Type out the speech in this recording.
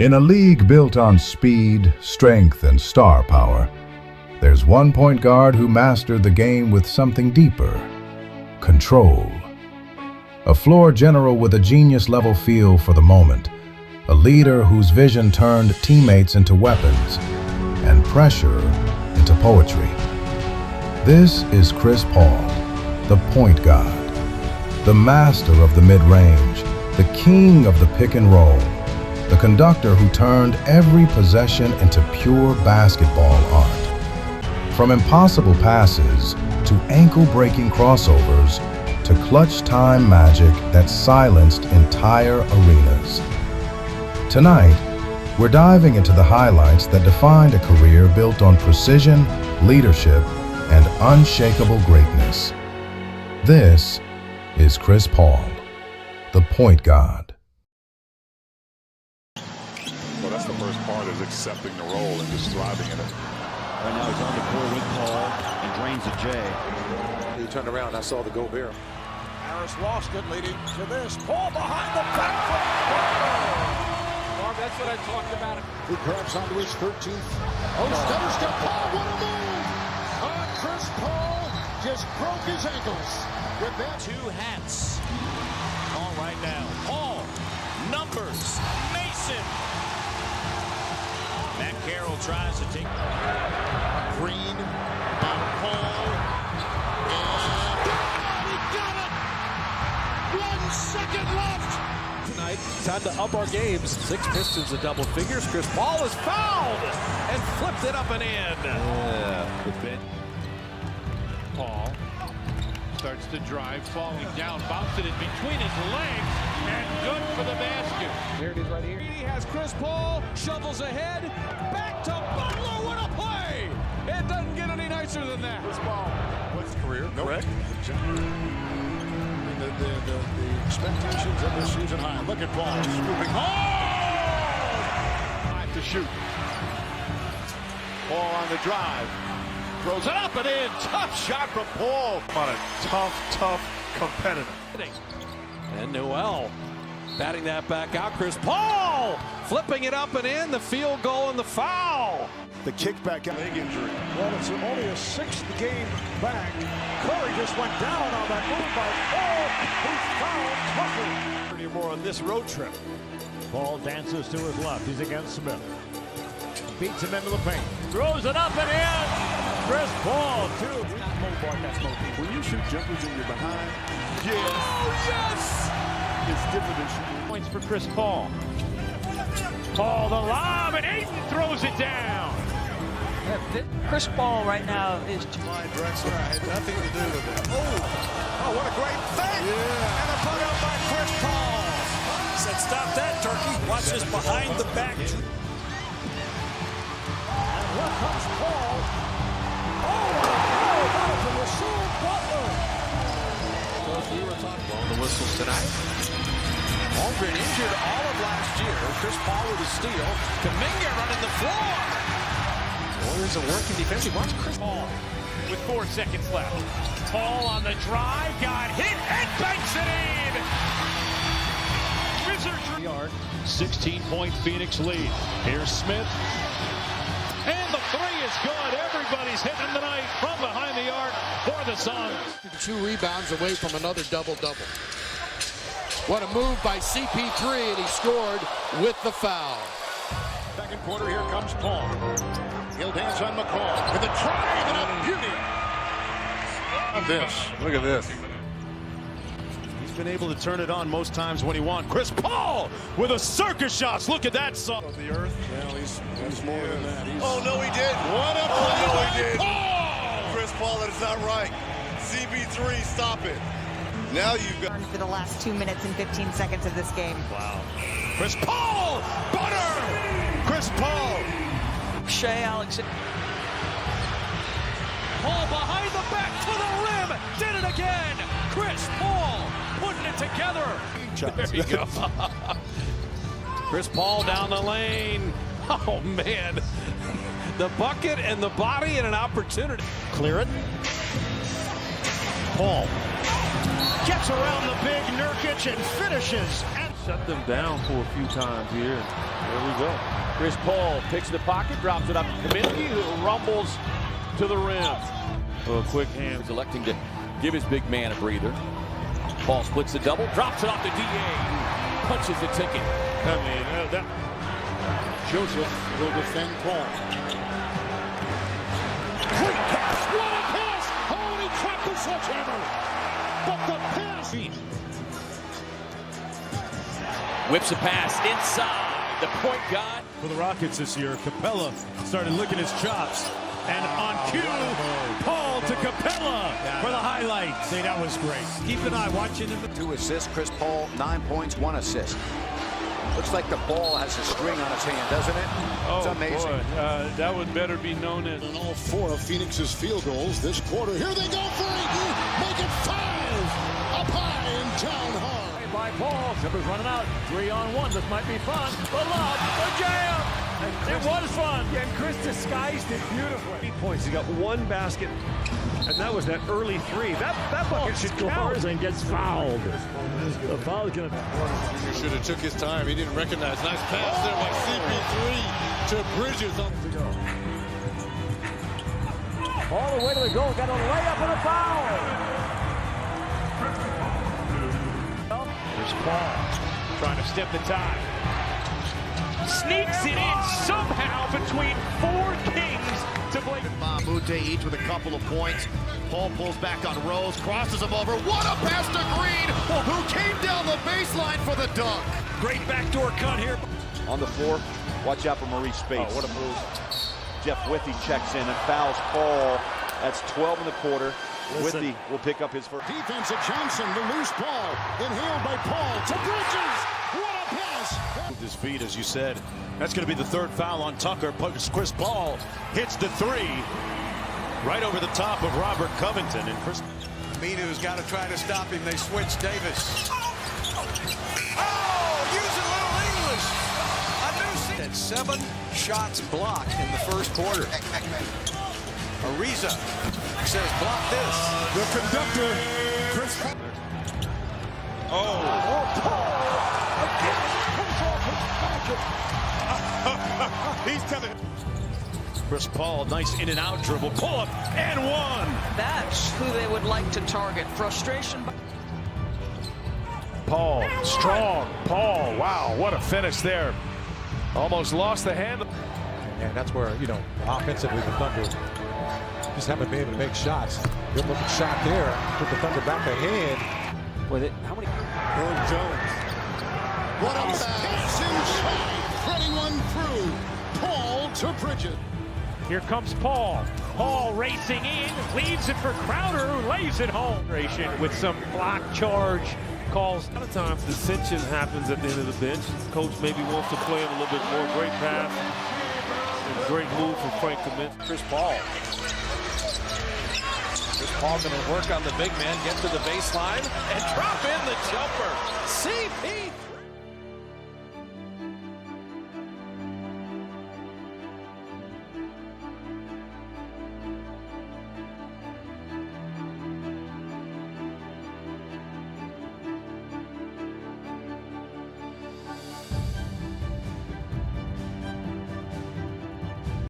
In a league built on speed, strength, and star power, there's one point guard who mastered the game with something deeper: control. A floor general with a genius-level feel for the moment, a leader whose vision turned teammates into weapons and pressure into poetry. This is Chris Paul, the point god, the master of the mid-range, the king of the pick and roll, the conductor who turned every possession into pure basketball art. From impossible passes to ankle-breaking crossovers to clutch-time magic that silenced entire arenas. Tonight, we're diving into the highlights that defined a career built on precision, leadership, and unshakable greatness. This is Chris Paul, the point god. Well, that's the first part, is accepting the role and just thriving in it. Right now he's on the court with Paul and drains a J. He turned around, I saw the go there. Harris lost it, leading to this. Paul behind the back foot. That's what I talked about. He grabs onto his 13th. Oh, stutter step. Paul, what a move! Chris Paul just broke his ankles with that. Two hats. All right now. Paul, numbers, Mason. Matt Carroll tries to take. Green and Paul. And he got it! 1 second left! Tonight, time to up our games. Six Pistons of double figures. Chris Paul is fouled and flipped it up and in. Yeah, good bit. Paul starts to drive, falling down, bounce it in between his legs, and good for the basket. Here it is right here. He has Chris Paul, shovels ahead, back to Butler, what a play! It doesn't get any nicer than that. Chris Paul, what's career, correct? The expectations of this season high. Look at Paul scooping. To shoot. Paul on the drive. Throws it up and in. Tough shot from Paul. On a tough competitor. And Noel batting that back out. Chris Paul flipping it up and in. The field goal and the foul. The kickback. Leg injury. Well, it's only a 6th game back. Curry just went down on that move by Paul. He fouled Tucker. Pretty more on this road trip. Paul dances to his left. He's against Smith. Beats him into the paint. Throws it up and in. Chris Paul, too. When you shoot jumpers and you're behind, Oh, yes! it's different than shooting. Points for Chris Paul. Paul the lob, and Ayton throws it down. Chris Paul right now is. My Drexler had nothing to do with it. Oh, what a great fake! Yeah. And a put up by Chris Paul. Said, stop that, Turkey. Watch this behind the back. And here comes Paul. That is a Rasheed Butler. We were talking about the whistles tonight. Holmgren injured all of last year. Chris Paul with a steal. Kuminga running the floor. Warriors are working defensively. Watch Chris Paul With 4 seconds left. Paul on the drive, got hit and banks it in. Wizards. 16-point Phoenix lead. Here's Smith. And the three is good. Everybody's hitting tonight from behind the arc for the Suns. 2 rebounds away from another double-double. What a move by CP3, and he scored with the foul. Second quarter, here comes Paul. He'll dance on McCall with a drive and a beauty. Look at this. He's been able to turn it on most times when he wants. Chris Paul with a circus shots. Look at that song. Of the earth. Well, he's more than that. Oh, no, he did. What a Oh, no, he did. Paul! Chris Paul, that is not right. CB3, stop it. Now you've got. For the last 2 minutes and 15 seconds of this game. Wow. Chris Paul! Butter! Chris Paul! Shea Alexander. Paul behind the back to the rim. Did it again. Chris Paul putting it together. There you go. Chris Paul down the lane. Oh, man. The bucket and the body and an opportunity. Clear it. Paul gets around the big Nurkic and finishes. shut them down for a few times here. There we go. Chris Paul picks the pocket, drops it up to Kaminsky, who rumbles to the rim. A quick hand. He's electing to give his big man a breather. Paul splits the double, drops it off to DA, punches the ticket. I mean, Joseph will defend Paul. Quick pass, what a pass! Oh, he trapped the sledgehammer! But the pass! Whips a pass inside. The point guard. For the Rockets this year, Capella started licking his chops. And on cue, Paul to Capella for the highlight. See, that was great. Keep an eye watching him. 2 assists, Chris Paul, 9 points, 1 assist. Looks like the ball has a string on its hand, doesn't it? It's amazing. Boy, that would better be known as. And all 4 of Phoenix's field goals this quarter. Here they go for Aiton. Make it 5. Up high and down hard. By Paul. Clippers running out. 3-on-1. This might be fun. The lob. The jam. It was fun. And Chris disguised it beautifully. 8 points. He got 1 basket. And that was that early 3. That bucket should count. And gets fouled. The foul is going to. He should have took his time. He didn't recognize. Nice pass there by CP3 to Bridges. All the way to the goal. Got a layup and a foul. Here's Paul trying to step the tide. Sneaks it in somehow between 4 Kings to Blake. Mamute each with a couple of points. Paul pulls back on Rose, crosses him over. What a pass to Green, who came down the baseline for the dunk. Great backdoor cut here. On the floor, watch out for Maurice Spates. Oh, what a move. Jeff Withey checks in and fouls Paul. That's 12 in the quarter. Withey will pick up his first. Defense of Johnson, the loose ball. Inhaled by Paul to Bridges. What a pass. His feet, as you said. That's going to be the 3rd foul on Tucker. Chris Paul hits the 3 right over the top of Robert Covington. And Chris Minu's got to try to stop him. They switch Davis. Oh, using little English. At 7 shots blocked in the first quarter. Ariza says, block this. The conductor, Chris. He's coming. Chris Paul, nice in and out dribble, pull up and 1. That's who they would like to target. Frustration. Paul, strong. Paul, wow, what a finish there. Almost lost the handle. And that's where, offensively the Thunder just haven't been able to make shots. Good looking shot there. Put the Thunder back ahead. With it, how many? Herb Jones. What a pass inside. Threading one through. Paul to Bridges. Here comes Paul. Paul racing in, leaves it for Crowder, who lays it home. With some block charge calls. A lot of times dissension happens at the end of the bench. Coach maybe wants to play him a little bit more. Great pass. And great move from Frank Kaminsky. Chris Paul. Chris Paul going to work on the big man, get to the baseline, and drop in the jumper. CP3.